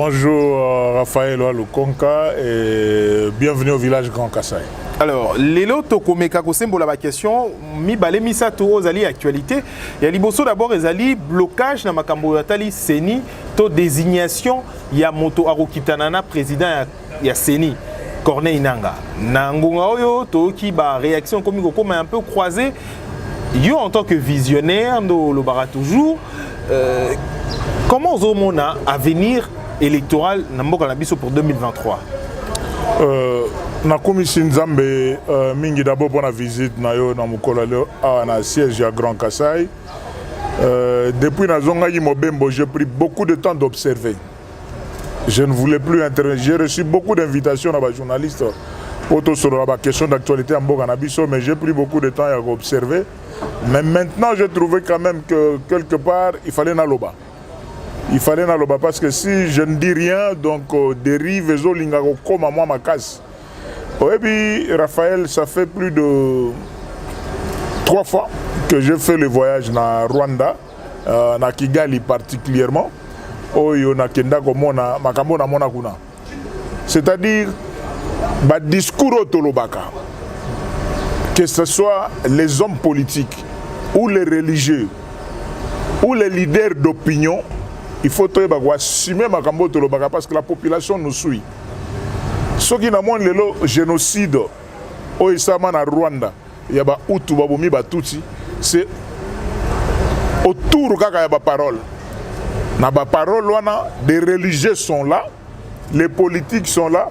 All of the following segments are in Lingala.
Bonjour Raphaël Lukonka et bienvenue au village Grand Kassai. Alors, Lelo Tokomeka Kosembo la question, mi balé misa to ozali actualité. Il y a liboso d'abord ezali blocage na makambo yatali Seni to désignation ya moto arokitanana président ya Seni Corneille Nanga. Nangonga oyo to ki ba réaction comme un peu croisée. Yo en tant que visionnaire no lo bara toujours comment on a avenir électoral na mboka na biso pour 2023. Na komisi Nzambe mingi d'abord pour la visite na yo na mukolo leo na siège à Grand Kassai. Depuis na zonga yi mobembo, j'ai pris beaucoup de temps d'observer. Je ne voulais plus intervenir. J'ai reçu beaucoup d'invitations à des journalistes pour sur la question d'actualité en mboka na biso, mais j'ai pris beaucoup de temps à observer. Mais maintenant, j'ai trouvé quand même que quelque part, il fallait naloba. Il fallait naloba parce que si je ne dis rien, donc dérive et zolinga comme à moi ma casse. Et puis, Raphaël, ça fait plus de 3 fois que j'ai fait le voyage na Rwanda, na Kigali particulièrement. Oyo na kenda komona makambo na mona kuna. C'est-à-dire, ba discours otolobaka. Que ce soit les hommes politiques ou les religieux ou les leaders d'opinion, il faut assumer makambo tolobaka parce que la population nous suit. Ce qui n'a pas le génocide au Isama na Rwanda, il y a ba Hutu babomi ba Tutsi, c'est autour kaka ya ba parole. Na ba parole wana, des religieux sont là, les politiques sont là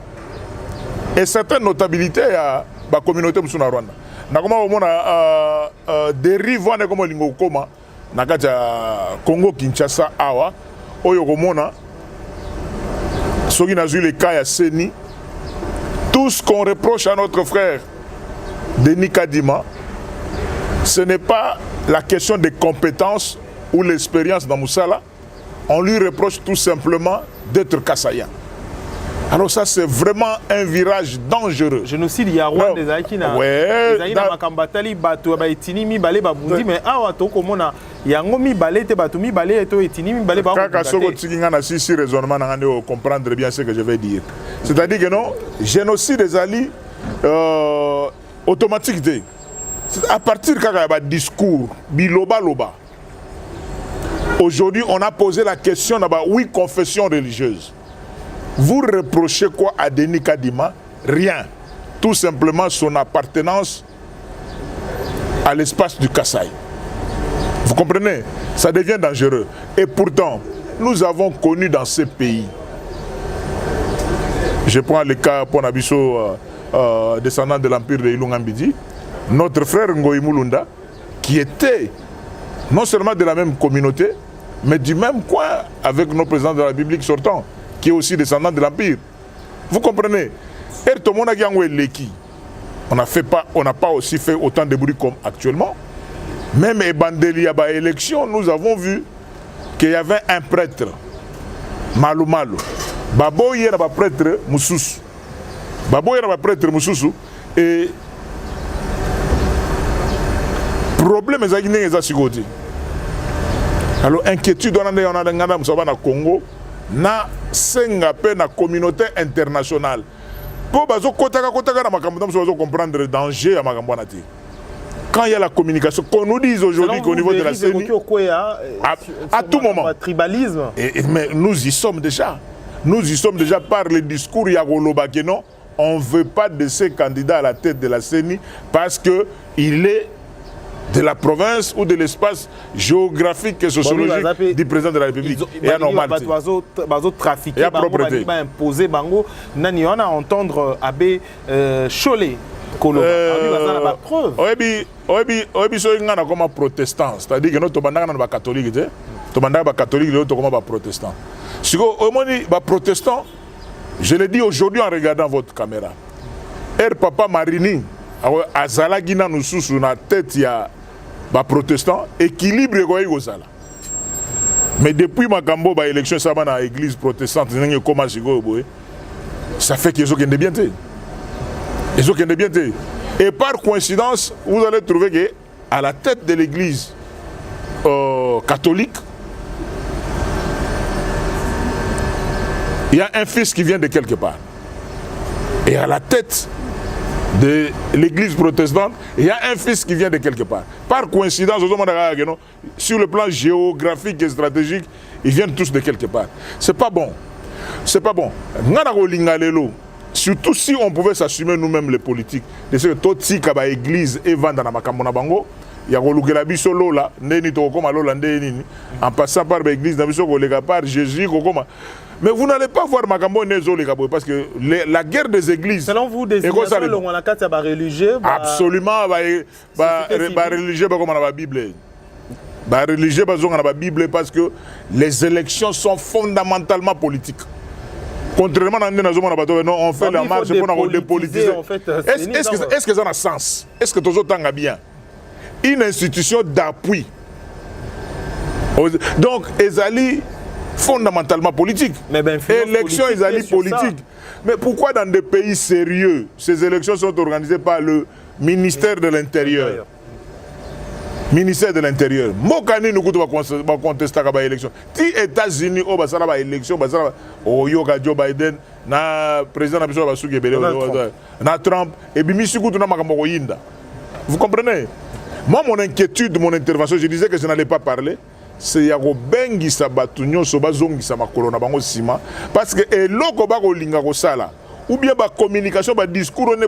et certaines notabilités ya ba communauté musu na Rwanda. Na koma omona dérive wana comme lingo koma na kati ya Congo Kinshasa awa oyo komona soki nazui le cas ya Seni. Tout ce qu'on reproche à notre frère Denis Kadima, ce n'est pas la question des compétences ou l'expérience dans Moussala. On lui reproche tout simplement d'être kassaïen. Alors ça, c'est vraiment un virage dangereux. Génocide, il y a Rwanda des Aïkina. Ouais. Les Aïkina Makambatali, Bato, Baitini, Mi Balé, Babundi, mais Awato, comme on a, il y a un Mi Balé, Bato, Mi Balé, et Etini, Mi Balé, Babundi. Quand Soko Tsikinga n'a si raisonnement, on comprendre bien ce que je vais dire. C'est-à-dire que non, génocide des alliés automatique. À partir de un discours, biloba loba. Aujourd'hui, on a posé la question d'abord, oui, confession religieuse. Vous reprochez quoi à Denis Kadima? Rien. Tout simplement son appartenance à l'espace du Kassai. Vous comprenez? Ça devient dangereux. Et pourtant, nous avons connu dans ces pays, je prends le cas pour Nabiso, descendant de l'empire de Ilungambidi, notre frère Ngoï Mulunda, qui était non seulement de la même communauté, mais du même coin avec nos présidents de la République sortants, qui est aussi descendant de l'Empire. Vous comprenez? On n'a pas aussi fait autant de bruit comme actuellement. Même Ebandeli à l'élection, nous avons vu qu'il y avait un prêtre, Malou Malou. Babo y era prêtre Moussous. Babo era prêtre Moussous. Et problème est à Sigoti. Alors inquiétude on a dans Congo. Na senga pe na communauté internationale pour bazo kotaka na makambo bazo comprendre le danger à makambo na ti. Quand il y a la communication qu'on nous dise aujourd'hui qu'au niveau de la CENI à tout moment tribalisme mais nous y sommes déjà par le discours ya Goloba que non, on veut pas de ces candidats à la tête de la CENI parce que il est de la province ou de l'espace géographique et sociologique du président de la République. Et à normalité. Et à propreté. Imposer Bango. Nani on a entendre Abbé Cholé. Oebi so ngana comme protestant, c'est-à-dire que nous tobandaka na ba catholique te. Tobandaka ba catholique le to comme ba protestant. Siko omoni ba protestant, je le dis aujourd'hui en regardant votre caméra. Papa Marini azala gina nususu na tête ya ba protestant équilibre ko yozala. Mais depuis makambo ba élection ça na église protestante nenge koma siko boye. Ça fait qu'ils ont gagné bien té. Ils ont gagné bien té. Et par coïncidence, vous allez trouver que à la tête de l'église catholique, il y a un fils qui vient de quelque part. Et à la tête de l'église protestante, il y a un fils qui vient de quelque part. Par coïncidence, sur le plan géographique et stratégique, ils viennent tous de quelque part. C'est pas bon. C'est pas bon. Surtout si on pouvait s'assumer nous-mêmes les politiques. De ce que tout si kaba église et vendre na makamona bango, il y a golugela biso lola, neni to koma lola ndeni en passant par l'église na biso kolega par Jésus kokoma. Mais vous n'allez pas voir makambo nezo les gabo parce que la guerre des églises. Selon vous, des religieux. Absolument, religieux comme on a la Bible. Religieux on a la Bible parce que les élections sont fondamentalement politiques. Contrairement à nous, on fait la marche pour nous dépolitiser. Est-ce que ça a un sens? Est-ce que tout ça a bien? Une institution d'appui. Donc, Ezali fondamentalement politique. Élections, Ezali politique. Mais pourquoi dans des pays sérieux, ces élections sont organisées par le ministère de l'Intérieur? Ministère de l'Intérieur. Mokani nous va contester les élections. Si les États-Unis ont des élections, Joe Biden, le président na Trump, et vous comprenez? Moi, mon inquiétude, mon intervention, je disais que je n'allais pas parler. C'est Yako Bengi Sabatunyo Sobazongi Samakolona Bango Sima. Parce que l'oko bako linga sala. Ou bien la communication, le discours, on est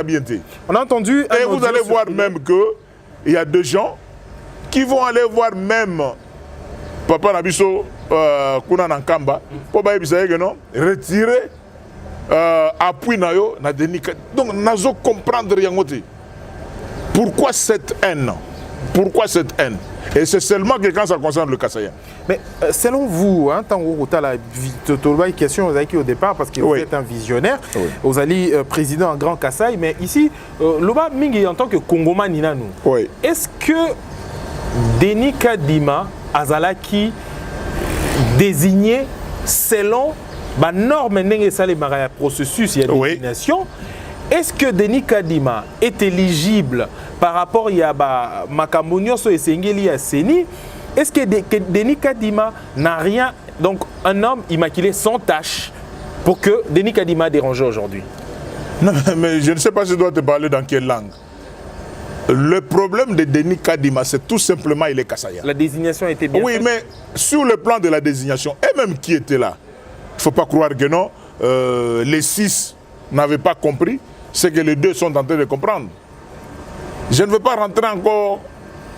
bien. On a entendu. Et vous allez voir même qu'il y a des gens qui vont aller voir même Papa Nabiso Kuna Nankamba pour retirer appui Nayo. Donc, nous allons comprendre rien. Pourquoi cette haine? Pourquoi cette haine? Et c'est seulement que quand ça concerne le Kassaya. Mais selon vous, hein, tant que vous avez la question au départ, parce que vous êtes un visionnaire, vous allez président en Grand Kassai, mais ici, Loba Mingi en tant que Congoman Ninanou, est-ce que Denis Kadima Azalaki désigné selon la norme et processus, il y a des désignations? Est-ce que Denis Kadima est éligible par rapport à Makamonio et Sengeli à Seni? Est-ce que Denis Kadima n'a rien, donc un homme immaculé sans tâche, pour que Denis Kadima dérange aujourd'hui? Non, mais je ne sais pas si je dois te parler dans quelle langue. Le problème de Denis Kadima, c'est tout simplement il est Kassaya. La désignation était bien faite. Mais sur le plan de la désignation, et même qui était là, il ne faut pas croire que non, les 6 n'avaient pas compris. C'est que les 2 sont en train de comprendre. Je ne veux pas rentrer encore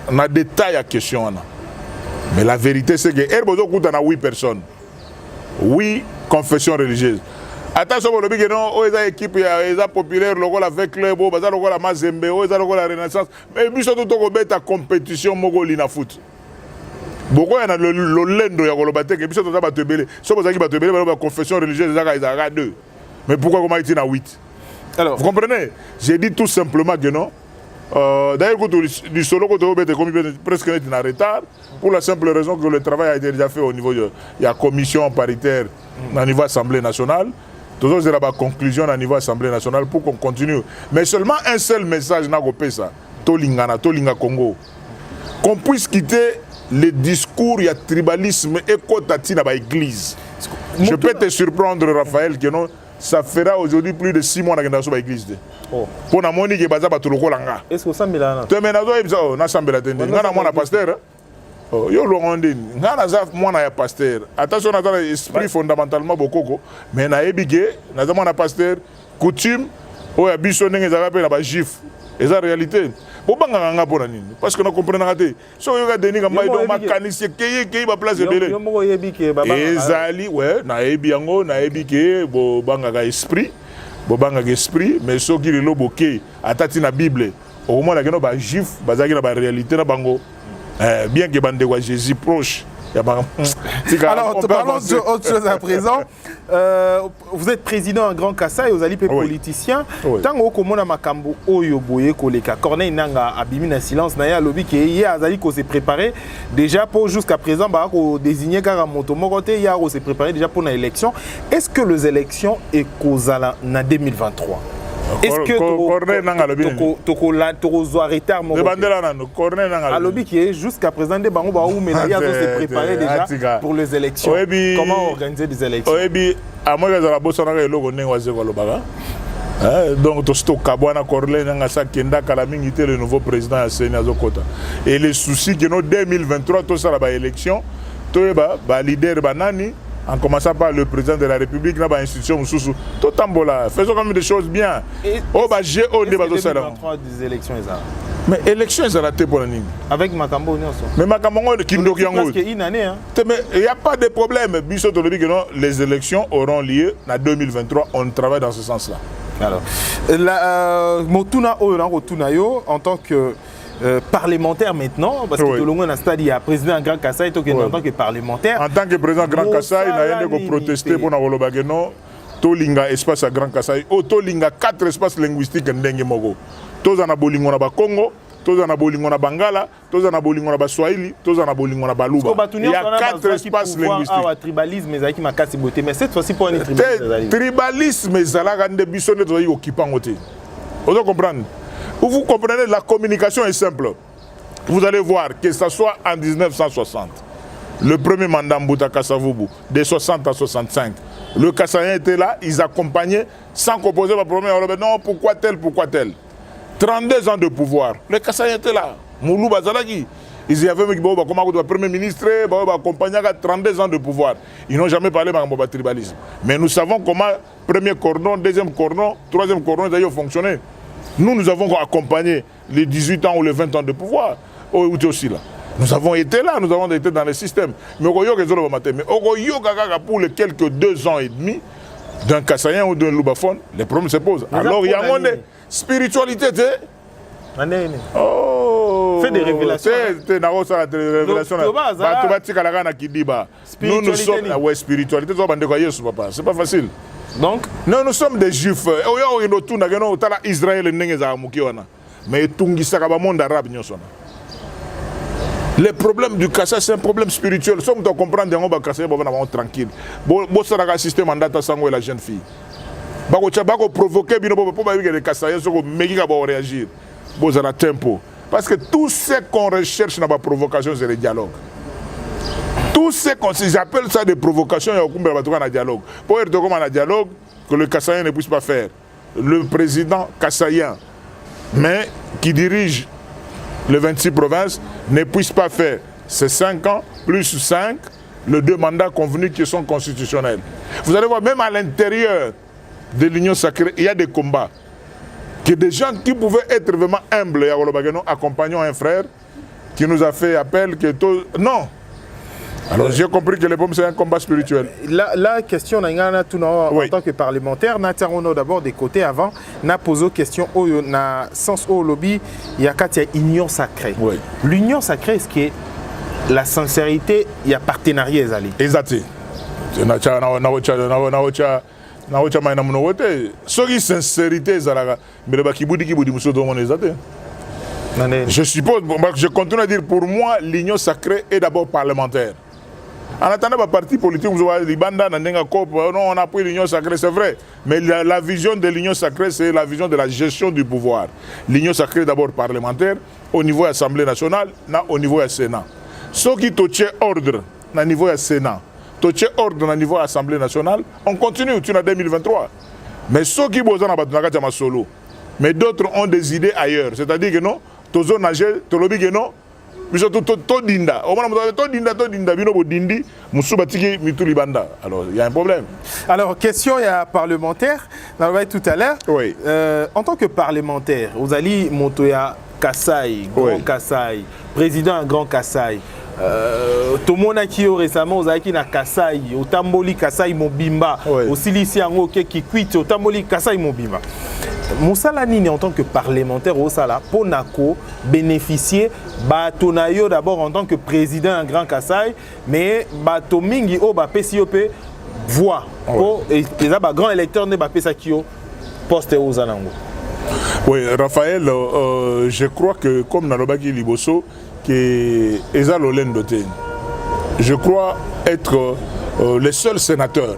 dans les détails à la question. Mais la vérité, c'est que Herbozo Koutana a 8 personnes. 8 confessions religieuses. Attention, il y a une équipe populaire, avec club, la Mazembe, la Renaissance. Mais il y a une compétition Mogolina foot. Beaucoup de lendo ya kolobate que biso toza batebele. So bozaki batebele ba confession religieuse ezaka 2. Mais pourquoi comment il y a 8? Alors, vous comprenez? J'ai dit tout simplement que non. D'ailleurs, du solo côté presque en retard, pour la simple raison que le travail a été déjà fait au niveau de la commission paritaire au niveau de l'Assemblée nationale. Toujours il y a la conclusion au niveau de l'Assemblée nationale pour qu'on continue. Mais seulement un seul message n'a pas ça. Tolingana, Tolinga Congo. Qu'on puisse quitter le discours, il y a tribalisme et kotati dans l'église. Je peux te surprendre, Raphaël, que non. Ça fera aujourd'hui plus de 6 mois dans l'église. Pour la monnaie qui est basée sur le Kolanga. Est-ce que ça me l'a? Tu as pasteur. Yo Lorandin, moi pasteur. Attention à l'esprit fondamentalement beaucoup, mais na ebigé, na zamana pasteur, coutume, o ya biso ndenge za rappel na juif. Et la réalité. Parce que nous comprenons raté. Si on a Denis Gamba, il a macanisé qui va place de belé. Ezali, ouais, na ebiango, na ebike, bo banga esprit, mais ceux qui le boké, atati na Bible, au moins la geno ba juif, bazaki na ba réalité na bango. Bien que bande wa Jésus proche. Alors, parlons d'autre chose à présent. Vous êtes président en Grand Kassai, vous allez politicien. Tant que vous avez makambo oyo boye koleka Corneille Nanga abimi na silence na ya lobby que hier azali ko se préparer déjà pour jusqu'à présent ba ko désigner car moto mokoté ya ko se préparer déjà pour l'élection. Est-ce que les élections est causala na 2023? Est-ce que tu as retard mon Alobi qui est jusqu'à présent des bancs où Ménaya s'est préparé déjà pour les élections. Comment organiser des élections? À moi, la bosse on a le logo donc tout ce Kabwana Corlé Nangasa Kenda Kalaming était le nouveau président à Sénégal Kota. Et les soucis que nous 2023 tout ça la élection, tout ba leader banani. En commençant par le président de la République, dans l'institution, tout tambola. Faisons comme des choses bien. Oh, bah, j'ai au débat de ça. Des élections, mais élections, ça a été pour la ligne. Avec Makambo, mais Makambo, il une année. Hein. Mais il n'y a pas de problème. Les élections auront lieu en 2023. On travaille dans ce sens-là. Alors, Motuna Oyo, en tant que parlementaire maintenant, parce que tout le monde a stade, il y a président Grand Kassai, en tant que parlementaire. En tant que président Grand Kassai, il y a protester pour Navolobageno, Tolinga espace à Grand Kassai, Tolinga 4 espaces linguistiques en Mogo. Tous en abolingo na Congo, tous en abolingo na Bangala, tous en abolingo na Swahili, tous en abolingo na Baluba. Il y a 4 espaces linguistiques. Il y a tribalisme, mais cette fois-ci pour un tribalisme. Tribalisme, c'est là que nous sommes occupants. Vous comprenez? Vous comprenez, la communication est simple. Vous allez voir que ce soit en 1960, le premier mandat Mbouta Kassavoubou, de 60 à 65, le Kassayen était là, ils accompagnaient sans composer le problème. Non, pourquoi tel 32 ans de pouvoir. Le Kassayen était là. Moulou Bazalaki. Ils y avaient comme le premier ministre, accompagné à 32 ans de pouvoir. Ils n'ont jamais parlé de tribalisme. Mais nous savons comment premier cordon, deuxième cordon, troisième cordon, ils ont fonctionné. Nous avons accompagné les 18 ans ou les 20 ans de pouvoir. Aussi là. Nous avons été là, nous avons été dans le système. Mais pour les quelques 2 ans et demi d'un Kassayen ou d'un Loubaphone, les problèmes se posent. Alors il y a une spiritualité. Oh, fais des révélations. Nous sommes spiritualité. C'est pas facile. Donc, nous sommes des juifs. Israël mais tout le monde arabe. Le problème du Kassai, c'est un problème spirituel. Si on comprend que on Kassai, on va tranquille. Bon, ça a assisté mandat sango et la jeune fille. Bako provoquer bino pour que les Kassai soient réagir. Bon, ça a tempo. Parce que tout ce qu'on recherche dans la provocation, c'est le dialogue. Tout ce qu'on j'appelle ça des provocations, il y a un dialogue. Pour être comme un dialogue que le Kassaïen ne puisse pas faire. Le président kassaïen, mais qui dirige les 26 provinces, ne puisse pas faire ces 5 ans, plus 5, les 2 mandats convenus qui sont constitutionnels. Vous allez voir, même à l'intérieur de l'Union sacrée, il y a des combats. Que des gens qui pouvaient être vraiment humbles, accompagnant un frère qui nous a fait appel que tout... Non. Alors j'ai compris que le problème c'est un combat spirituel. La question en tant que parlementaire, nous d'abord des côtés avant, nous posé question au sens au lobby, il y a union sacrée. Oui. L'union sacrée, est-ce que la sincérité, il y a partenariat exact. Sincérité, je suppose, je continue à dire, pour moi, l'union sacrée est d'abord parlementaire. En attendant, le parti politique, vous voyez, on a pris l'union sacrée, c'est vrai. Mais la vision de l'union sacrée, c'est la vision de la gestion du pouvoir. L'union sacrée est d'abord parlementaire, au niveau de l'Assemblée nationale, au niveau du Sénat. Ceux qui touchent ordre au niveau du Sénat, touchent ordre au niveau de l'Assemblée nationale, on continue en 2023. Mais ceux qui ont besoin solo, mais d'autres ont des idées ailleurs. C'est-à-dire que non, tous ont nagé, tous ont dit que non. Alors, il y a un problème. Alors, question il y a parlementaire, on va tout à l'heure. Oui. En tant que parlementaire, vous allez Montoya Kassai, Grand Kassai, président Grand Kassai. Tout le monde a qui récemment, vous avez qui na Kassai, au Tamboli Kassai Mobimba, au Siliciango qui quitte, au Tamboli Kassai Mobimba. Moussala Nini en tant que parlementaire au Sala, pour Nako bénéficier Batonayo d'abord en tant que président en Grand Kassai, mais Batomingi au PCOP voix pour les grands électeurs ne PSAKIO poste aux Zanango. Oui, Raphaël, je crois que comme Nalobaki Liboso, que Eza Lolen Doté, je crois être le seul sénateur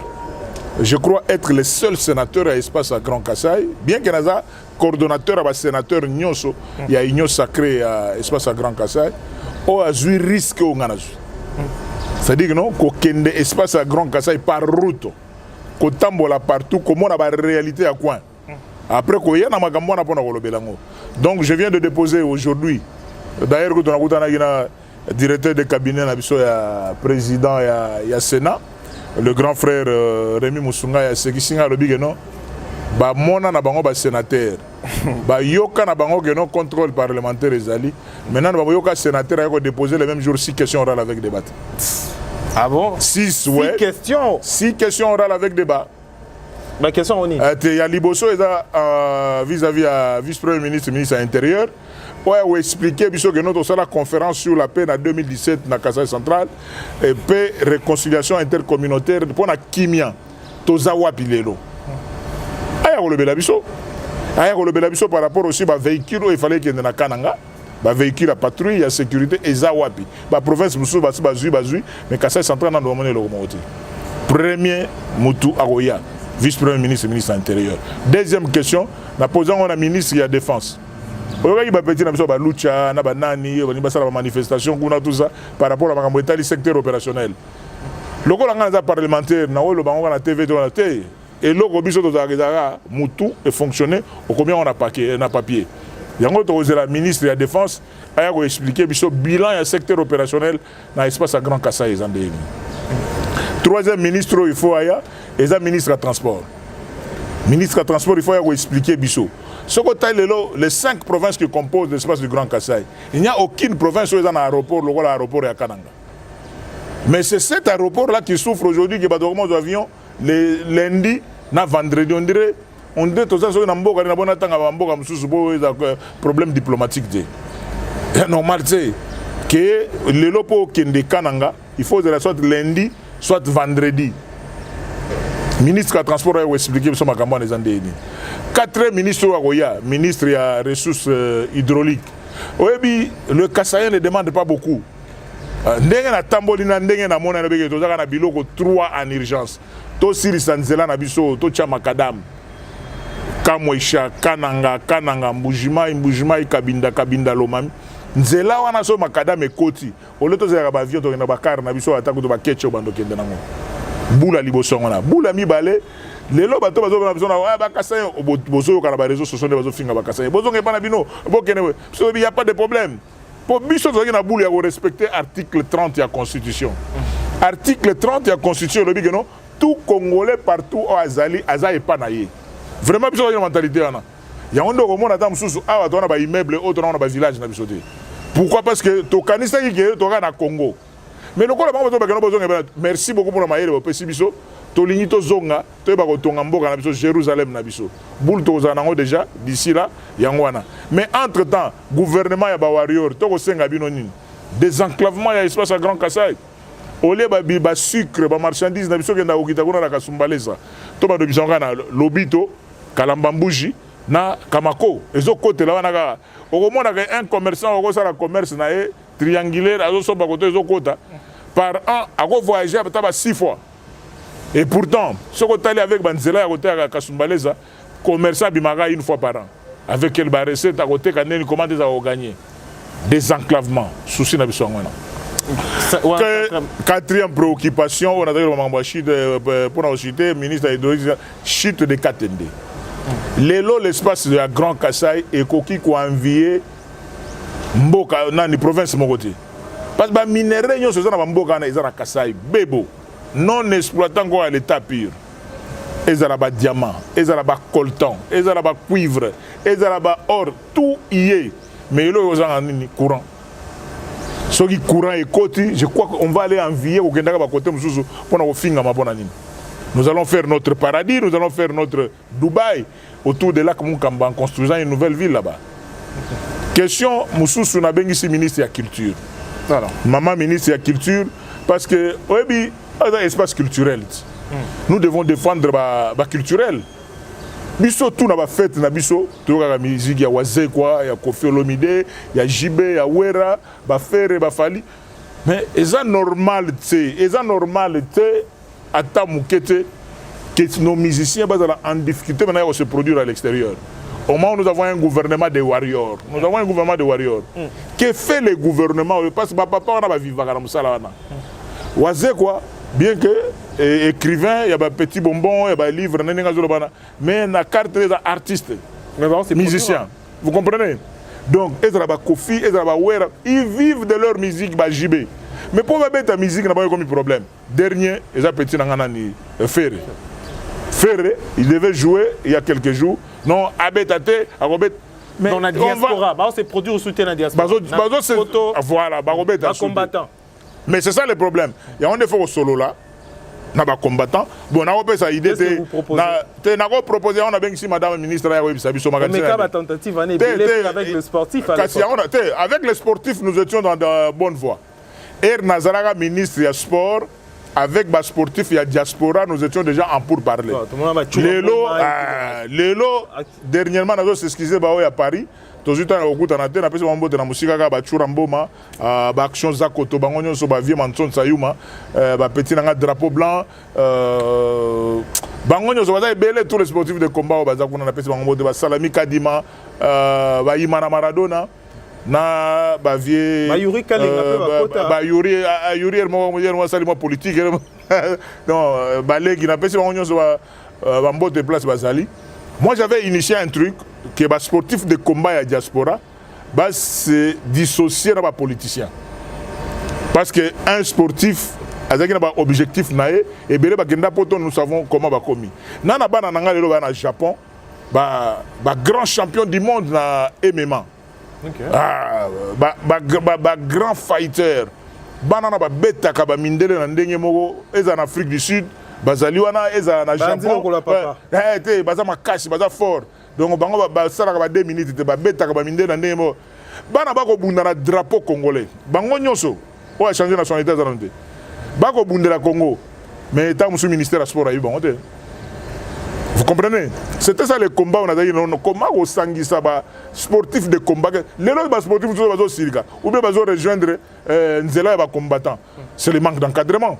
je crois être le seul sénateur à espace à Grand Kassai, bien qu'il y ait un coordonnateur à sénateur Nyoso, il y a une sacrée à espace à Grand Kassai, on a eu risque au Nganazu. C'est-à-dire que non, qu'on ait espace à Grand Kassai par route, qu'on tambola partout, comment on a la réalité à coin. Après, qu'on y a donc je viens de déposer aujourd'hui, d'ailleurs, quand on a un directeur de cabinet, il président et il Sénat, le grand frère Rémi Moussunga, c'est qui signe le big non, bah mona na bango ba sénateur, bah yoka na bango que non contrôle parlementaire ezali, maintenant bah yoka sénateur a déposé le même jour 6 questions orales avec débat. Ah bon? 6 ouais. 6 questions. 6 questions orales avec débat. Ma question on y. Il y a Liboso vis-à-vis à vice-premier ministre, ministre de l'Intérieur. Ouais, ou expliquer que notre la conférence sur la paix en 2017 dans Kassai central et paix réconciliation intercommunautaire pour la Kimia Tozawa Pilelo. Aya ko le belabiso. Aya ko le belabiso par rapport aussi à véhicule il fallait qu'il y ait na Kananga. Ba véhicule à patrouille à sécurité ezawapi. Ba province musu bazui mais Kassai central na domone le moti. Premier mutu agoya vice-premier ministre ministre de l'Intérieur. Deuxième question, na posant on a ministre de la défense. Il y a des lucha, des manifestations, tout ça par rapport à le secteur opérationnel. Le gouvernement parlementaire, la TV, et le gouvernement Moutou est fonctionné, combien on a papier. Il y a la ministre de la Défense a expliqué le bilan du secteur opérationnel dans l'espace à Grand Kassai. Troisième ministre, il faut le ministre de Transport. Ministre de Transport, il faut expliquer Bissot. Ce que les 5 provinces qui composent l'espace du Grand Kassai, il n'y a aucune province où il y a un aéroport, le aéroport est à Kananga. Mais c'est cet aéroport-là qui souffre aujourd'hui, qui va dormir aux avions les lundis, vendredi. On dirait que tout ça, c'est un problème diplomatique. C'est normal, que les locaux qui sont de Kananga, il faut que ce soit lundi, soit vendredi. Ministre du Transport a expliqué que ce sont les Andéens. 4 ministres ministre des ressources hydrauliques. Oui, le Kassaïen ne demande pas beaucoup. Ndenge na tambolina ndenge na mona na beke tozaka na biloko 3 en urgence. To siri sanzela na biso to cha makadam. Kamwesha kananga mbujima kabinda lomami. Nzela wana so makadam ekoti. Ole to zaka ba avion to na bakar na biso atako to ba ketcho bando kende nango. Bula liboso ngona. Bula mibale. Lelo bato bazo na biso na ba Kassaïen bozo ka na ba réseaux sociaux bazo finga ba Kassaïen. Bozo ngepa na bino bokene. So il y a pas de problème. Pour biso to na bula ya respecter article 30 de la Constitution. Article 30 de la Constitution le dit que non tout Congolais partout au azali azaï panaye. Vraiment biso une mentalité ana. Ya ondo ko mona ta mususu awa to na ba immeuble autre na ba village na biso te. Pourquoi? Parce que to kanisa ki ke to na Congo. Mais le ko la ba to ba kana bozo ngeba. Merci beaucoup pour la maïre au pesi biso. To lingi to zonga to ba ko tonga mboka na biso Jérusalem na biso. Boule to za nango déjà d'ici là yangwana. Mais entre-temps, gouvernement ya ba warrior to ko senga bino nini. Désenclavement ya espace à Grand Kassai. Olé ba sucre ba marchandise na biso kenda okita kuna na Kasumbalesa. To ba do biso ngana lobito Kalambambuji na Kamako. Ezo côté là wana ka. Okomona ka un commerçant oko sala commerce na e triangulaire azo so ba côté ezo kota. Par an a voyager ba 6 fois. Et pourtant, ce qu'on est allé avec Banzela à côté à Kasumbalesa, commerçant Bimara une fois par an. Avec quelle recette à côté, comment ils ont gagné? Désenclavement. Souci n'a pas. Quatrième préoccupation, on a dit pour la cité, ministre de chute de Katende. L'espace de la Grand Kassai et Koki qui a envié Mboka dans les provinces de mon côté. Parce que les minéraux, ils sont dans Kassai, Bebo. Non exploitant à l'état pur. Ils ont des diamants, ils ont des coltan, ils ont des cuivre, ils ont des or, tout y est. Mais ils ont un courant. Ce qui courant est côté, je crois qu'on va aller envier au Gendaka côté pour nous finir ma bonne année. Nous allons faire notre paradis, nous allons faire notre Dubaï autour de lac Mukamba en construisant une nouvelle ville là-bas. Question, Moussou na bengi si ministre de la culture. Alors, maman ministre de la culture, parce que oui, dans l'espace culturel, nous devons défendre le culturel. Biso tout na ba fête na biso, tout la musique ya Wazé quoi, ya Kofi Olomide, ya Jibé, ya Wera, ba Ferre, ba Fali. Mais eza normal té ata mukete que nos musiciens sont en difficulté maintenant à se produire à l'extérieur. Au moment où nous avons un gouvernement de warriors, que fait le gouvernement? Parce que papa, on a vivre à la quoi? Bien que écrivain, il y a des petits bonbons, il y a des livres, mais il y a des cartes d'artistes, musiciens. Vous comprenez? Donc, ils vivent de leur musique, mais pour mettre la musique, il n'y a pas eu problème. Dernier, ils ont petit Ferré. Ferré, il devait jouer il y a quelques jours. Non, Abetate, Arobet. Mais dans la diaspora, c'est produit au soutien de la diaspora. Voilà, combattant. Mais c'est ça le problème. Il y a un effort au solo là. On a combattant. Bon, on a repris sa idée. On a proposé, on a bien ici, madame la ministre, mais la tentative avec le sportif. Avec les sportifs, nous étions dans de bonne voie. Et Nazaraga, ministre du sport, avec les sportifs et la diaspora, nous étions déjà en pourparlers. Lélo, dernièrement, nous avons s'excusé à Paris. Tout à l'heure, on a fait un musique action Zakoto, petit drapeau blanc. Tous les sportifs de combat, on a fait Salami Kadima, Imana Maradona. Na bavier Yuri Kalinga Yuri Salima politique non balé qui n'a pas de place basali. Moi j'avais initié un truc que les sportifs de combat et la diaspora se dissocier dans les politiciens. Parce qu'un sportif a un objectif et nous savons comment va commis. Nana au Japon, grand champion du monde na MMA. Grand fighter. Banana ba beta ka ba mindele na ndenge moko eza en Afrique du Sud, bazali wana eza na Japon. Baza makasi, baza fort. Donc bango ba sala ka ba 2 minutes te ba beta ka ba mindele na ndenge moko. Bana ba ko bunda na drapeau congolais. Bango nyonso o a changer nationalité za nante. Ba ko bundela Congo. Mais tant que ministère du sport a eu bango te. Vous comprenez? C'était ça le combat. On a dit non, comment on s'enguille ça, sportif de combat. Les autres sportifs sont ou bien ils rejoindre Nzela et combattant. C'est le manque d'encadrement.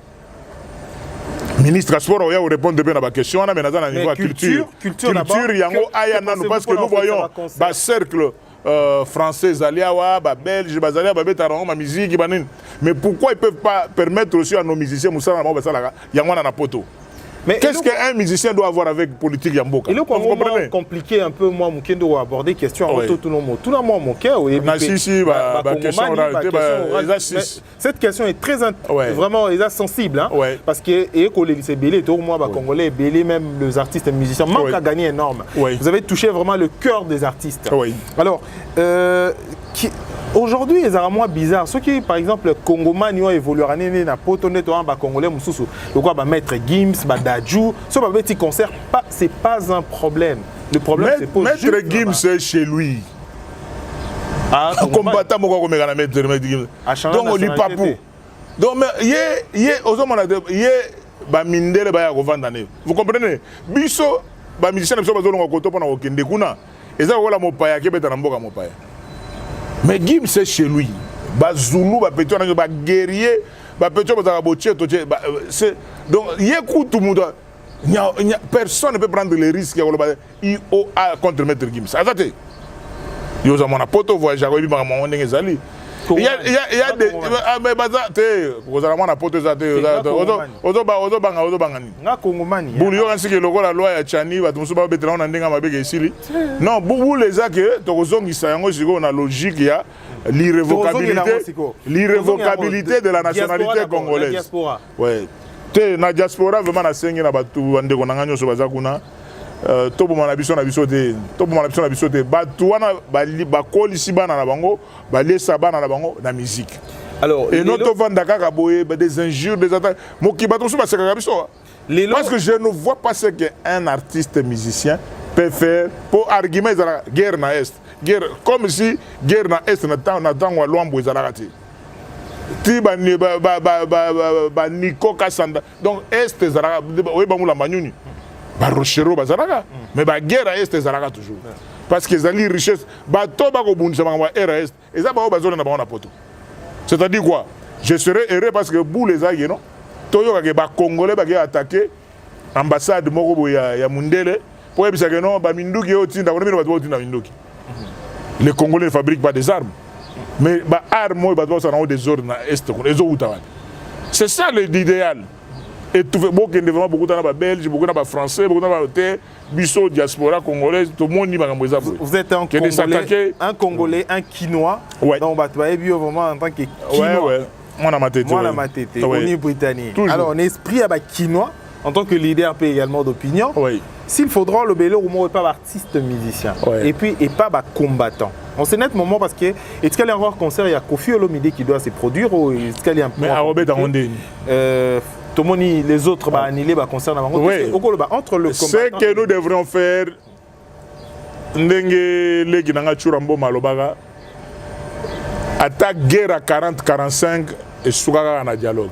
Ministre du sport, on répond bien à la question, mais dans la niveau culture, parce que nous voyons le cercle français, belge, ma musique, mais pourquoi ils ne peuvent pas permettre aussi à nos musiciens, mais qu'est-ce qu'un musicien doit avoir avec politique Yamboka? Il est compliqué un peu, moi, je dois aborder des questions. Cette question est très vraiment sensible, hein, parce que les Congolais, même les artistes et les musiciens, manquent à gagner énorme. Vous avez touché vraiment le cœur des artistes. Alors, aujourd'hui, il y a moins bizarre. Ceux qui, par exemple, Congoman, ils ont évolué à la Potonet, Congolais, Maître Gims, Dadju, ce petit concert, c'est pas un problème. Le problème, c'est pas Maître Gims, c'est chez lui. Combattant, Maître Gims. Donc, on dit pas pour. Donc, vous comprenez? Biso, musicien, mais Gims c'est chez lui. Zoulou, guerrier, donc personne ne peut prendre les risques contre Maître Gims. Il y a des potes voyageurs il y a des non, l'irrévocabilité de la nationalité congolaise. La diaspora vraiment na sengi na batu ande konanga nyoso bazakuna tobo mana biso na biso te batu wana ba kolisi bana na bango ba lesa bana na bango na musique. Alors et notre vandaka ka boye des injures des attaques mokiba to so ba sekaka biso. Parce que je ne vois pas ce qu'un artiste musicien peut faire pour argument de la guerre na est. Guerre comme si guerre na est na tango lwambo ezalakati. Niko Kassanda. Donc, Est Zaraga, oui, la Manyuni. Rochero Bazaraga. Mais la guerre à Est Zaraga toujours. Parce qu'ils ont les richesses. Toba Kobunsa Est. Et ça, c'est-à-dire quoi? Je serais heureux parce que vous les avez, non? Toyo Congolais qui attaqué ambassade moko ya mundele pour ebisa que non ba minduki yo tinda ko mino bato tinda minduki. Les Congolais ne fabriquent pas des armes. Mais ba armes bato ça na des ordres na est ko ezo utawa. C'est ça l'idéal. Et tout fait beaucoup de beaucoup de Belges, beaucoup de Français, beaucoup de biso diaspora congolaise, tout le monde dit que vous êtes un Congolais, un Quinois. Ouais. Donc vous êtes vraiment en tant que Quinois. Ouais. Moi on a tête. Moi on a tête. On est britannique. Alors on est esprit à Quinois en tant que leader puis également d'opinion. Oui. S'il faudra le bélo au moins pas artiste musicien. Ouais. Et puis et pas combattant. On sait net moment parce que est-ce qu'il y a encore concert il y a Kofi Olomide qui doit se produire ou est-ce qu'il y a un mais à Robert Arondé. Tout le monde, les autres annulés concernant entre le ce que nous devrions faire ndenge legi nanga churambo malobaga attaque guerre à 40-45 et soukaka na dialogue.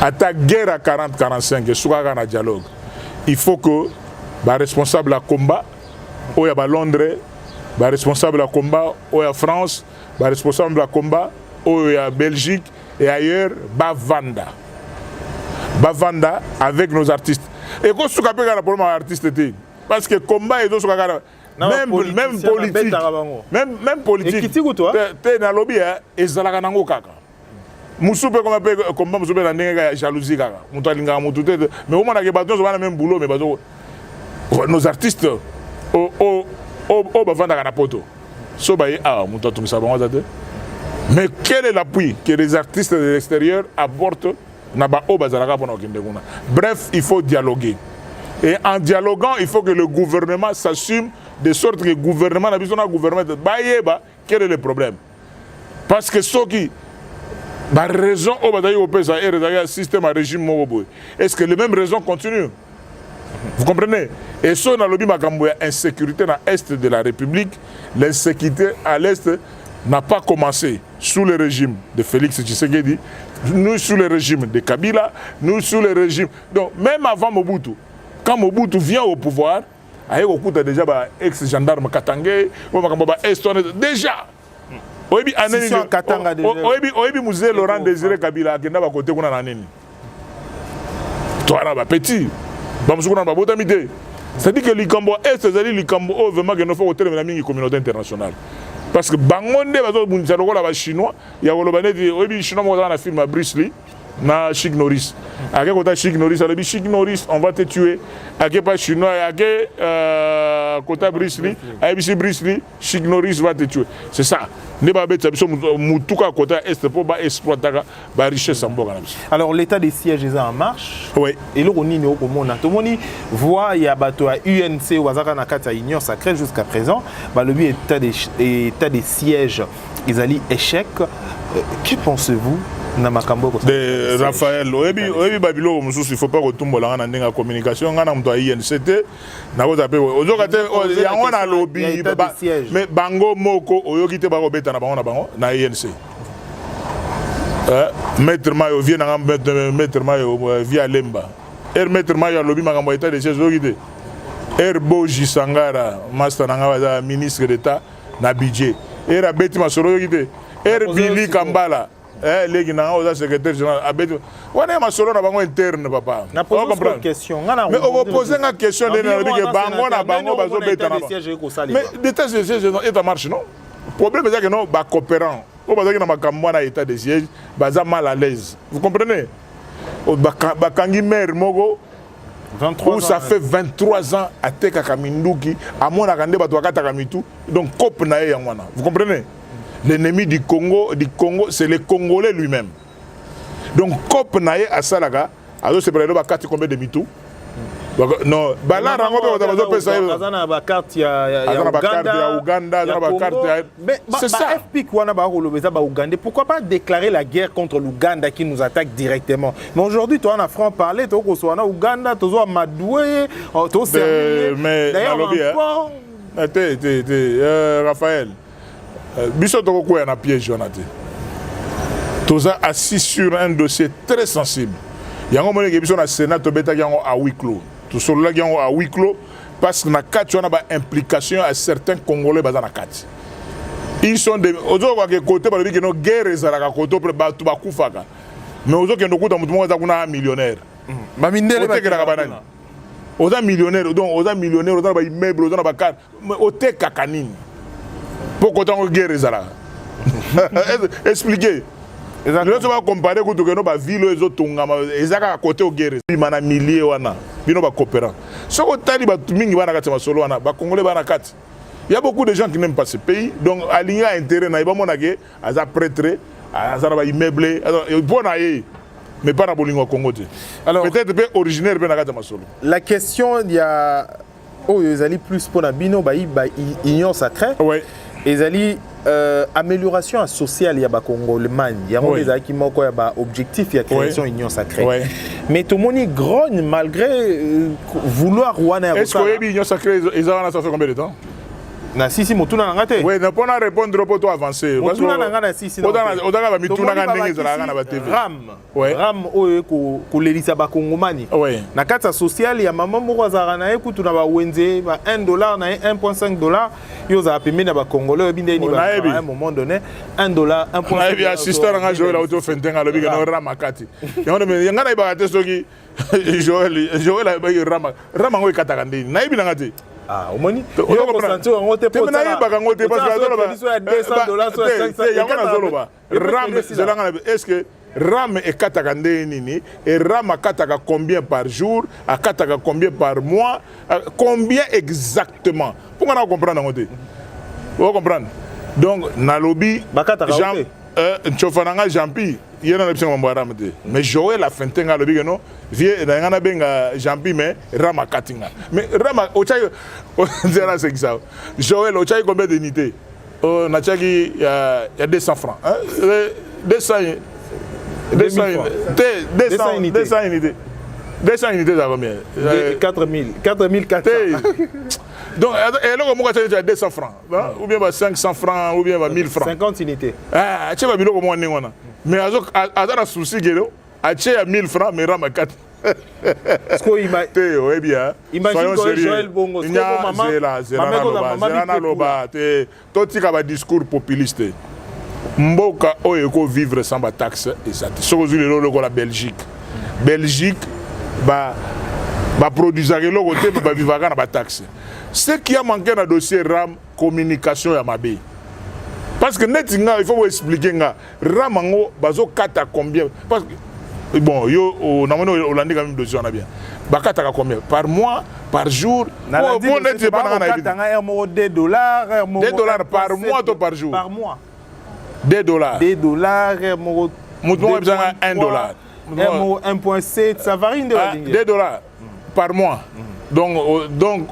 Attaque guerre à 40-45 et soukaka na dialogue. Il faut que les responsables à combat ou à Londres, les responsables à combat ou à France, les responsables à combat ou à Belgique et ailleurs bavanda. Bavanda avec nos artistes. Et quand tu as un problème avec artiste, parce que combat et d'autres même politique, même politique. Et qui toi? Tu na lobby et zalaka nango kaka. Musupe comme appelle combat musupe na ndenga jalousie kaka. Mutu alinga mutu te mais au moins na bato na même boulot mais bato nos artistes bavanda kana poto. So ba mutu atumisa bango te. Mais quel est l'appui que les artistes de l'extérieur apportent? Bref, il faut dialoguer. Et en dialoguant, il faut que le gouvernement s'assume de sorte que le gouvernement n'a besoin d'un gouvernement. Quel est le problème? Parce que ceux qui la raison au système à régime est-ce que les mêmes raisons continuent? Vous comprenez? Et ça, on a lobby insécurité dans l'est de la République, l'insécurité à l'est n'a pas commencé sous le régime de Félix Tshisekedi, nous sous le régime de Kabila, nous sous le régime. Donc même avant Mobutu, quand Mobutu vient au pouvoir, il y a déjà ex-gendarme Katangé, déjà. Oyebi Katanga déjà. Oyebi musée Laurent Désiré Kabila qui n'a pas côté qu'on a nani. Toi là petit, bamsukuna ba botamité. C'est-à-dire que l'Ikambo est c'est-à-dire l'Ikambo vraiment que nous faut hôtel la communauté internationale. Parce que bangonde bazo bunisa lokola ba chinois ya kolobane di oyebi chinois mo na film à Bruce Lee na Chic Norris. Ake kota Chic Norris alebi Chic Norris on va te tuer. Ake pas chinois ake kota Bruce Lee, ayebi Bruce Lee Chic Norris va te tuer. C'est ça. Ne ba beta biso mutuka kota est pour ba exploiter ba richesse en boka. Alors l'état des sièges est en marche. Oui. Et le roni au komona. Tout moni voit ya bato à UNC ou azaka na kata union sacrée jusqu'à présent. Ba le but état des sièges ils allaient échec. Que pensez-vous de Raphaël oyebi babilo mususu il faut pas retombola na ndenga communication ngana mto INCT na ko zape ozoka te yango na lobby mais bango moko oyoki te ba ko beta na bango na INC maître mayo vient na maître mayo via Lemba maître mayo lobby makambo état de siège oyoki te Boji Sangara master na ngaba ministre d'état na budget abeti masoro oyoki te Billy Kambala les gens secrétaire général on est solo na bango interne papa na pose question mais on va poser une question de que bango na bango bazo beta na mais l'état de siège est en marche non problème c'est que non ba coopérant on va dire na makambo na état de siège baza mal à l'aise vous comprenez ba kangi maire moko 23 ans ça fait 23 ans à teka kaminduki à mon akande bato akata kamitu donc cop na ye yangwana vous comprenez. L'ennemi du Congo, c'est le Congolais lui-même. Donc, Cop Naye à Salaga, alors c'est pour aller à 4 combien de mitou. Non, là, on carte ya Ouganda, c'est ça. Pourquoi pas déclarer la guerre contre l'Ouganda qui nous attaque directement? Mais aujourd'hui, toi, on a franc parlé, tu as Ouganda, tu as Madoué, tu as Sermé. D'ailleurs, Raphaël. Biso toko ko na piège Jonathan. Toza assis sur un dossier très sensible. Yango moni ke biso na Sénat to beta yango à huis clos. Tout cela yango à huis clos parce que na kati on a ba implication à certains Congolais baza na kati. Ils sont des ozo kwa ke côté ba que no guerre ezalaka côté ba tu ba kufaka. Mais ozo ke ndokuta mutu mo za kuna millionnaire. Bamindele otekelaka banani oza millionnaire donc oza millionnaire oza na baimmeuble oza na bakarte otekaka nini mpo kotango guerre ezalaka expliquer lelo so bacompare kutu keno bavile oyo ezotongama eza kaka kote ogere bima na millier wana bino bacoopérant soki otali bato mingi bana kati ya masolo wana bakongole bana kati. Il y a beaucoup de gens qui n'aiment pas ce pays, donc aligné à intérêt, na iba monake, aza prêtre, aza na ba immeuble, bon aye, mais pas na bolingo au Congo. Alors peut-être peu originaire pe na kati ya masolo. La question il y a oh ils allaient plus pour la bino ba union sacrée. Ouais. Ils allaient amélioration sociale ya ba Congolais, il y a des gens qui moko ya ba objectif ya création union sacrée. Ouais. Mais tout le monde grogne malgré vouloir wana. Est-ce que union sacrée ils ont ça fait combien de temps? Na sisi motuna na ngate. Oui, na pona répondre pour toi avancer. Motuna na ngana sisi na. Odanga ba mituna nga ndenge ezalaka na ba TV. Ram oyo ko lelisa ba Kongomani. Na kata social ya mama moko azara na ekutu na ba wenze ba $1 na $1.5 yo za pembe na ba Congolais binde ni ba à un moment donné $1 1.5. Na ebi assistant nga Joël auto fentenga lobi ke no rama kati. Yango me yanga na iba testoki Joël ba rama ngo ikataka ndini. Na ebi na ngati. Ah, au moins, il y a un pourcentage en haute époque. Est-ce que Ram est katagandé nini et Ram a kataga combien par jour, a kataga combien par mois, combien exactement? Pour qu'on comprenne en côté. Vous comprenez? Donc, Nalobi, Jean, Tchofananga, Jampi, il y a un option de mais Joël a fait un lobby, non? Vieux, il y a un Jampi, mais Rama Katinga. Mais Rama, c'est ça. Joël, au Tchaï, combien d'unités? Il y a 200 francs. 200 unités. 200 unités, ça combien? 4000. 4400. Donc, il y a 200 francs, ou bien 500 francs, ou bien 1000 francs. 50 unités. Ah, tu vas bien mais à un souci, il y a 1000 francs, mais Rama 4. Imagine que Joël Bongo, il y a un discours populiste. Mboka oyo vivre sans ba taxe et ça. Ce que la Belgique. Belgique ba produire le côté ba vivre na ba taxe. Ce qui a manqué dans le dossier RAM communication ya mabe. Parce que netinga il faut vous expliquer nga Ramango bazo kata combien parce que bon yo na mono Hollande quand même dossier on a bien. Ba kata combien par mois par jour bon net pas na $2 $2 par mois ou par jour par mois $2 $2 mouton besoin $1 1.7 ça varie de $2 par mois donc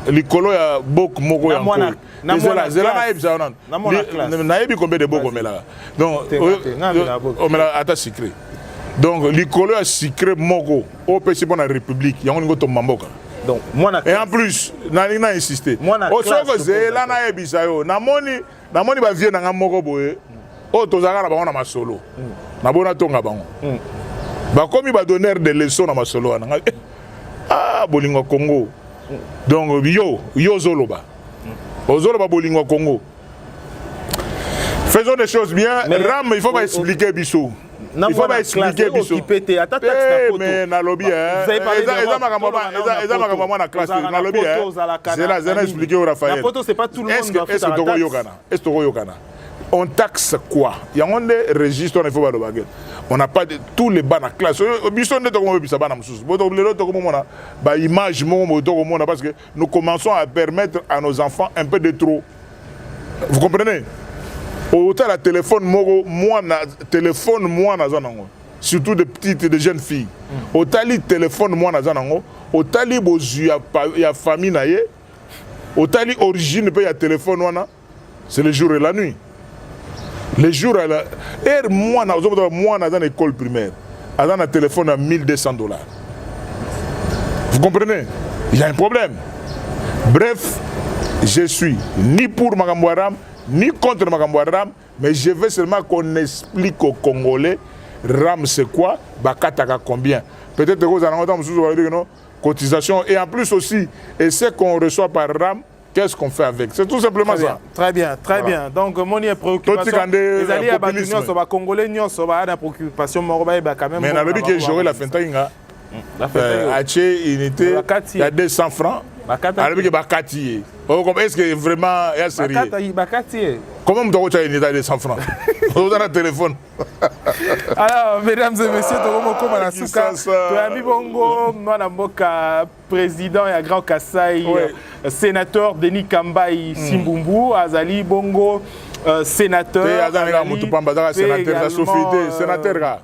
likolo ya bok moko ya ko zela na ebisa na ebi combien de boko mela donc on mela ata secret donc likolo ya secret moko au pesi pour la république yango ngo to mamboka donc moi et en plus na insister au soko zela na ebisa yo na moni ba vie na moko boye o tozaka na bango na masolo na bona tonga bango ba komi ba donneur de leçons na masolo na ah bolingo Congo. Donc, yo Zoloba. Zoloba Bolingo Congo. Faisons des choses bien. Mais Ram, il faut pas expliquer Bissou. Il faut pas expliquer Bissou. Mais na lobby, na classe, na lobby, c'est là, expliquer au Raphaël. C'est pas tout le monde qui fait Est-ce que Yokana? On taxe quoi? Il y a un registre, il faut pas le baguette. On n'a pas de tous les bas dans la classe. Parce que nous commençons à permettre à nos enfants un peu de trop. Vous comprenez? Autant la téléphone, moi, surtout des petites et des jeunes filles. Autant les téléphones, moi, autant il y a famille, autant l'origine, il y a téléphone, c'est le jour et la nuit. Les jours à la moi dans l'école primaire, dans un téléphone à $1200. Vous comprenez? Il y a un problème. Bref, je suis ni pour Magambouaram, ni contre Magambouaram, mais je veux seulement qu'on explique aux Congolais RAM c'est quoi, Bakataka combien. Peut-être que vous allez entendre cotisation et en plus aussi, et ce qu'on reçoit par RAM. Qu'est-ce qu'on fait avec? C'est tout simplement ça. Très bien. Donc, mon préoccupation. Les alliés à Congolais, nous sommes à préoccupation. Mais on a dit que Joël a fait Aché unité il y a 200 francs. Alors que bakati. Est-ce que vraiment il y a sérieux? Bakati. Comment vous avez une unité de 100 francs? Vous avez un téléphone. Alors, mesdames et messieurs, tu as Souka, tu as Bongo, Manamoka, président et Grand Kassai, sénateur Denis Kambai Simbumbu, Azali Bongo, sénateur. Sénateur.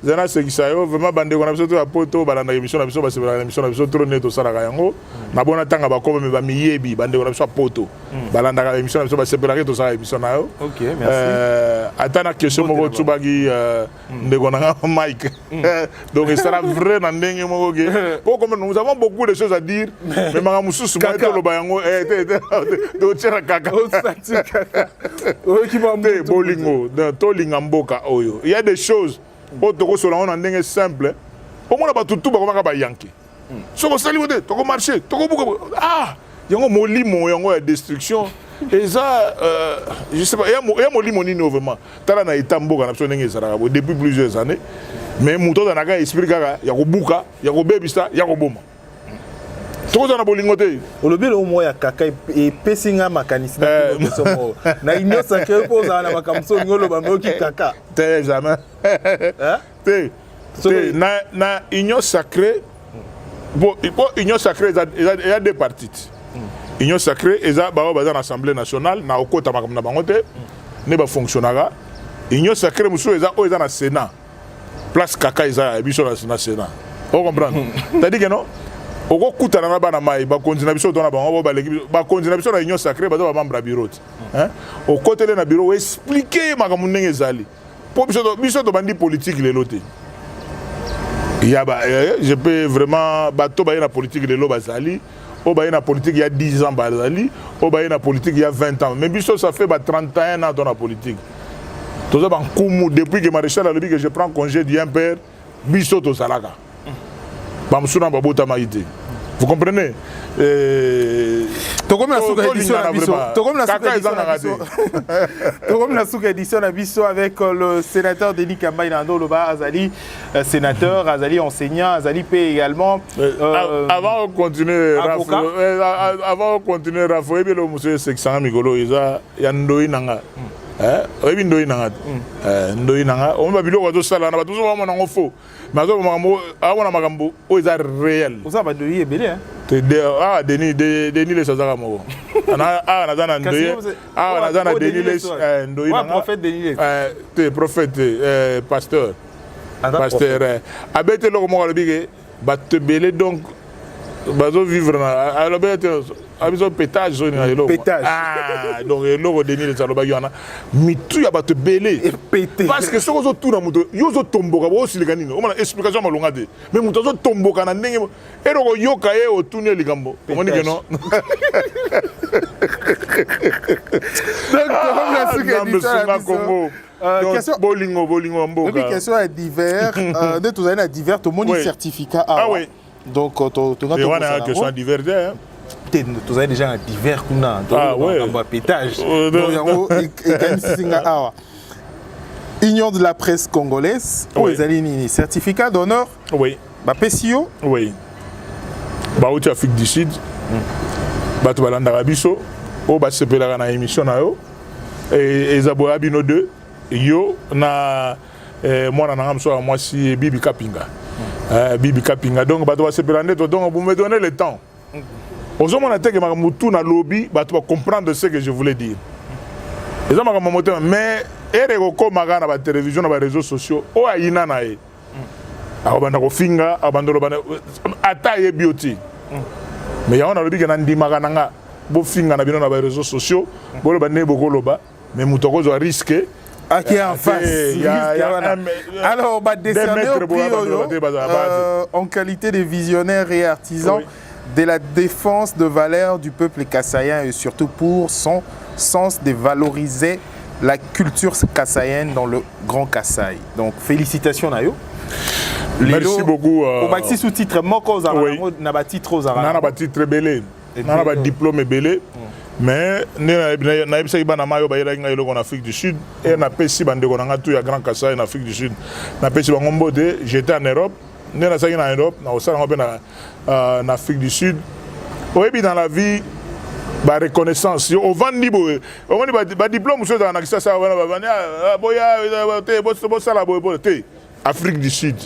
Zena Segisayo, vraiment bande on a besoin de la poto, balanda émission na biso, émission na biso trop net au sala yango. Na bona tanga ba ko me ba miyebi, bande on a besoin poto. Balanda émission na biso ba séparer to sala émission na yo. OK, merci. Atana question moko tsubagi ndeko na Mike. Donc il sera vrai na ndenge moko ke. Pour comme nous avons beaucoup de choses à dire, mais manga mususu ma to lo ba yango do tshera kaka. Bolingo, to lingamboka oyo. Il y a des choses au Togo sur on en simple. Au moins là tout ba ba yanki. So sali wote Togo marché, Togo buko ah, yango molimo yango destruction. Et ça je sais pas, il y a molimo ni vraiment. Tala na itamboka na ndenge ezara depuis plusieurs années. Mais muto na ka esprit kaka ya ko buka, ya ko bebisa, ya ko boma. Togo na bolingo te. Olobi le mo ya kaka et pesinga makanisi na ko na inyo sacré pour za na makamso ngolo ba moki kaka. Te jamais. Te na union sacrée. Bon, union sacrée il y a deux parties. Union sacrée eza ba dans l'Assemblée nationale na okota makambo na bango te ne ba fonctionnera. Union sacrée muso eza o eza na Sénat. Place kaka eza biso na Sénat. On comprend. C'est-à-dire que non oko kutana na bana mai ba kontina biso to na bango ba kontina biso na union sacrée ba ba membre bureau hein au côté na bureau expliquer makambo ndenge ezali po biso to bandi politique le loté il y a je peux vraiment bato ba na politique le lo bazali o ba na politique il y a 10 ans bazali o ba na politique il y a 20 ans mais biso ça fait 31 ans dans la politique to ça ban kumu depuis que maréchal a dit que je prends congé du père biso to salaka bamsuna babota maïté. Vous comprenez? Comme la sous-édition d'Abisso avec le sénateur Denis Kambai Nando Loba Azali, sénateur, Azali enseignant, Azali P également. Avant de continuer, Raphaël, le monsieur 600 Migolo, il y a Ndoi Nanga. Ndoi Nanga. Ndoi Nanga. On va bilo ko sala na tout ça on en faux. Mais on makambo o eza réel. Vous ça va Ndoi belé hein. Denis les Sazara Moro. Na dana Ndoi. Na dana Denis les Ndoi Nanga. Prophète Denis les. Prophète pasteur. Pasteur. Abete lo mo ko bige ba te belé donc bazo vivre na alors abiso pétage zone na elo pétage donc elo Denis les Saloba yana mitu ya ba te belé parce que ce ko tout na muto yo zo tomboka bo silika nini o mana explication malonga te mais muto zo tomboka na ndenge ero ko yoka e o tunye likambo omoni que non donc question bolingo mboka oui question à divers de tous à divers tout monde certificat oui donc tu as une question à divers tu as déjà un divers kuna donc pétage donc Union de la presse congolaise aux alignes certificat d'honneur oui ba PCO oui ba outi Afrique du Sud ba to balanda biso o ba sepelaka na émission na yo et ezaboya bino 2 yo na mwana na ngamso moi si Bibi Kapinga Bibi Kapinga donc bato va se prendre donc vous me donnez le temps aux hommes on a été que mamutu na lobby bato va comprendre ce que je voulais dire les hommes mamutu mais erego ko magana ba télévision na ba réseaux sociaux o ayina na e abanda ko finga abandolo bana ataye beauty mais ya on a lobby que na ndima kananga bo finga na bino na ba réseaux sociaux bo lo bane boko loba mais mutoko zo risquer qui est en face. Alors, en qualité de visionnaire et artisan de la défense de valeurs du peuple kassaïen et surtout pour son sens de valoriser la culture kassaïenne dans le Grand Kassai. Donc, félicitations Nayo. Merci beaucoup. Au maxi sous-titre, Moko Zara, n'a pas titre aux Arabes. N'a pas titre belé, n'a pas diplôme belé. mais nayebisaki bana mayo bayelaki ngai eloko en Afrique du Sud et napesi bandeko na nga tout ya Grand Kassai en Afrique du Sud napesi bango mbote j'étais en Europe nde nasalaki na Europe nakosala yango mpe na Afrique du Sud oyebi dans la vie reconnaissance ovandi boye omoni badiplôme mosusu ezala na kisasa wana bavandi boya te bosala boye te Afrique du Sud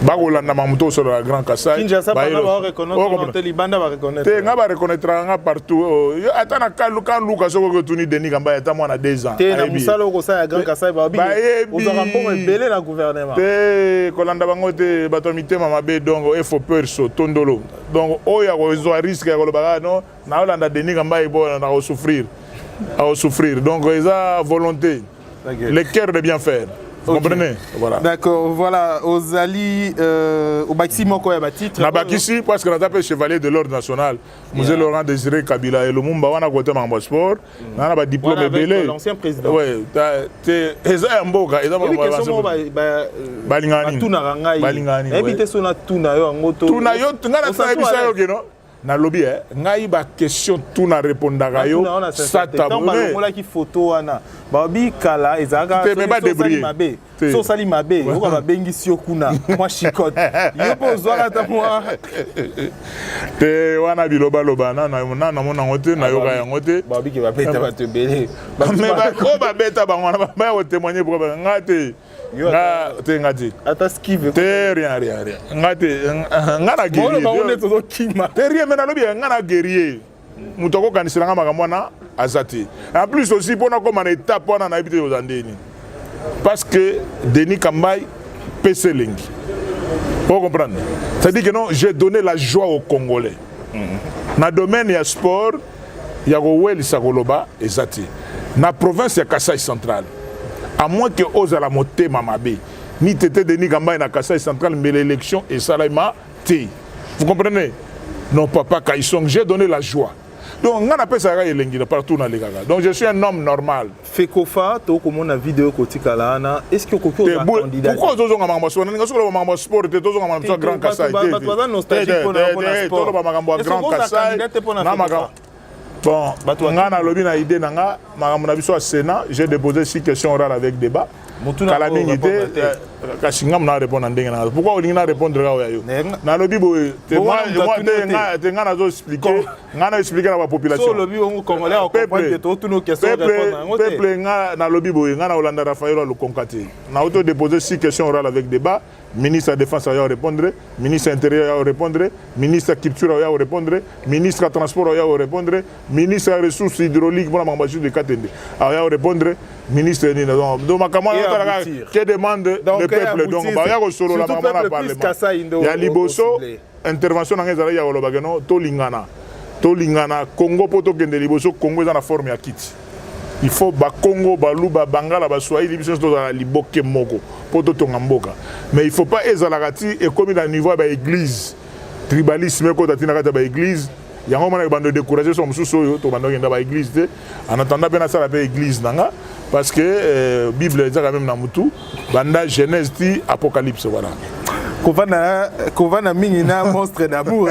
bakolanda mamuto osolo ya Grand Kassai Kinshasa bana ba reconnaître libanda ba reconnaître te nga ba reconnaître nga partout ata na kan luka soko ko tuni Denis Kamba ata mwana 2 ans te na musala ko sa ya Grand Kassai ba bi ozaka mbongo ebele na gouvernement te kolanda bango te bato mitema mabe donc il faut peur so tondolo donc oya ko zo risque ya koloba non na olanda Denis Kamba ibo na ko souffrir donc eza volonté le cœur de bien faire. Vous comprenez? Voilà. D'accord, voilà. Aux Ali, au Bakissi, Moko Yabatitre. Na Bakissi, parce que nous avons chevalier de l'ordre national. Monsieur Laurent Désiré Kabila et le Mumba, on a côté Mambo Sport. On a un diplôme belé. L'ancien président. Oui, c'est un beau gars. Balingani. Balingani. Évitez son atuna yo ngoto. Tuna yo, ngana sa ebisa yo keno. Na lobby ngai ba question tout na répondaka yo ça taboué on ki photo wana babi kala ezaka so sali mabe o ba bengi sio kuna moi chicote yo pozwaka ta moi te wana biloba loba na mona ngote na yoka ya ngote babi ke ba peta ba te belé mais ba ko ba beta ba wana ba o témoigner pour ngate nga te ngati ata skive te rien ngate ngana guerrier te rien mais na lobi ngana guerrier mutoko kanisira nga makambo na azati en plus aussi pour na comme en étape wana na habité aux andeni parce que Denis Kambai peselingi vous comprenez c'est-à-dire que non j'ai donné la joie aux Congolais na domaine ya sport ya goweli sakoloba ezati na province ya Kassai central à moins que Ozala Moté Mamabé, ni Tété Denis Kamba na Kassai central, mais l'élection est Salaima T. Vous comprenez? Non, papa Kaïsong, j'ai donné la joie. Donc, on appelle ça partout dans les gars. Donc, je suis un homme normal. Fekofa, tu as une vidéo Kotikalana. Est-ce que vous avez un candidat? Pourquoi vous avez un sport? Vous avez un sport, vous avez un grand Kassai. Bon, on a lobby na idée nanga, na biso Sénat, j'ai déposé 6 questions orales avec débat. Kalaming idée, Kashingam na répondre ndenge na. Pourquoi on na répondre là yo? Na lobby boy, moi te nga na zo expliquer, nga na expliquer à la population. So lobby on congolais on comprend que toutes nos questions répondre. Peuple nga na lobby boy, nga na Olanda Raphaël le Konkati. Na auto déposé 6 questions orales avec débat. Ministre de la Défense a répondre, ministre de l'Intérieur a répondre, ministre de la Culture a répondre, ministre du Transport a répondre, ministre des Ressources hydrauliques pour la de Katende a répondre, ministre de l'Innovation. Donc, que demande le peuple? Donc, il y a solo la maman à parler. Il y a Liboso, intervention dans les alliés à Olobagano, Tolingana, Congo, Poto Kende Liboso, Congo est dans la forme à Kiti. Il faut ba Congo, ba Luba, Bangala, ba Swahili, biso to za liboke moko poto tonga mboka. Mais il faut pas ezalakati et comme dans niveau ba église. Tribalisme ko tatina kata ba église. Yango mona bando décourager son mususu to bando ngenda ba église te. En attendant bena ça la église nanga parce que Bible est quand même na mutu banda Genèse ti Apocalypse voilà. Kovana mingi na monstre d'amour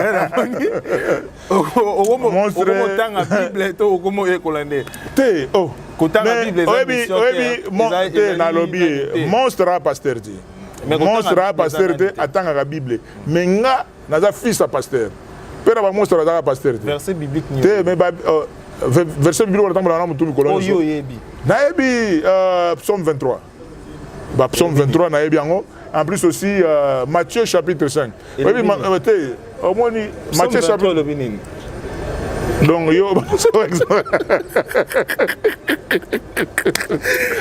monstre tanga Bible to okomo ekolande te oh kotanga Bible te na lobby monstre a pasteur ti monstre a pasteur te atanga ka Bible mais nga naza fils a pasteur pera ba monstre a pasteur te verset biblique te mais verset biblique on tamba na mutu mikolo oyo yebi na yebi psaume 23 ba psaume 23 na yebi yango. En plus aussi, Matthieu chapitre 5. Oui, au moins, Matthieu chapitre... Donc, yo...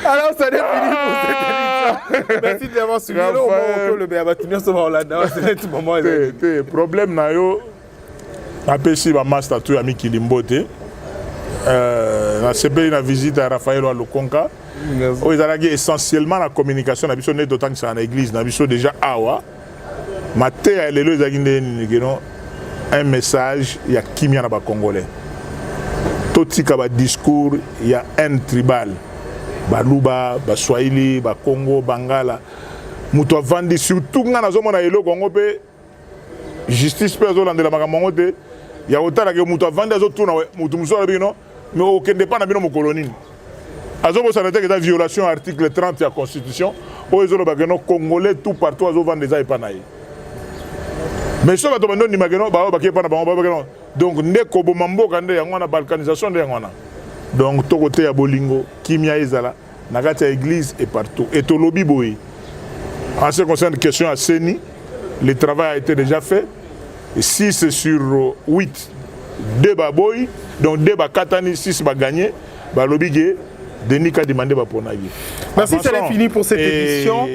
Alors, ça n'est fini pour cette émission. Merci d'avoir suivi. Le béabatinier sur Hollanda. C'est le moment. Le problème, na yo... Apesi ba master tu ami Kilimbote. Na CPI na visite à Raphaël Lokonka. Oh, ils ont essentiellement la communication. Na biso d'autant que c'est en église. Na biso déjà awa. Maté a l'élo ils ont un message. Il y a kimia na ba Congolais. Totika ba discours. Il y a un tribal. Ba Luba, ba Swahili, ba Congo, Bangala. Muto vandi surtout nga na zomo na elo Congo pe justice pe zo landela makambo te. Il y a autant que muto vandi zo tourna muto muso la bino. mais aucun dépend de la colonie. Azobo ça n'était que la violation de l'article 30 de la Constitution. Où ils ont les Congolais tout partout à vendre des aïpanaï. Mais ça va demander ni mageno ba ba kepa na ba ba donc ne ko bo mambo kande yango na balkanisation de yango na. Donc to côté ya bolingo kimia ezala na kati ya église et partout. Et to lobby boy. En ce qui concerne la question à Seni, le travail a été déjà fait. 6 sur 8, 2 baboy, donc 2 katani, 6 ba gagné, ba lobby Denis a demandé pour naïe. Merci, c'est fini pour cette édition.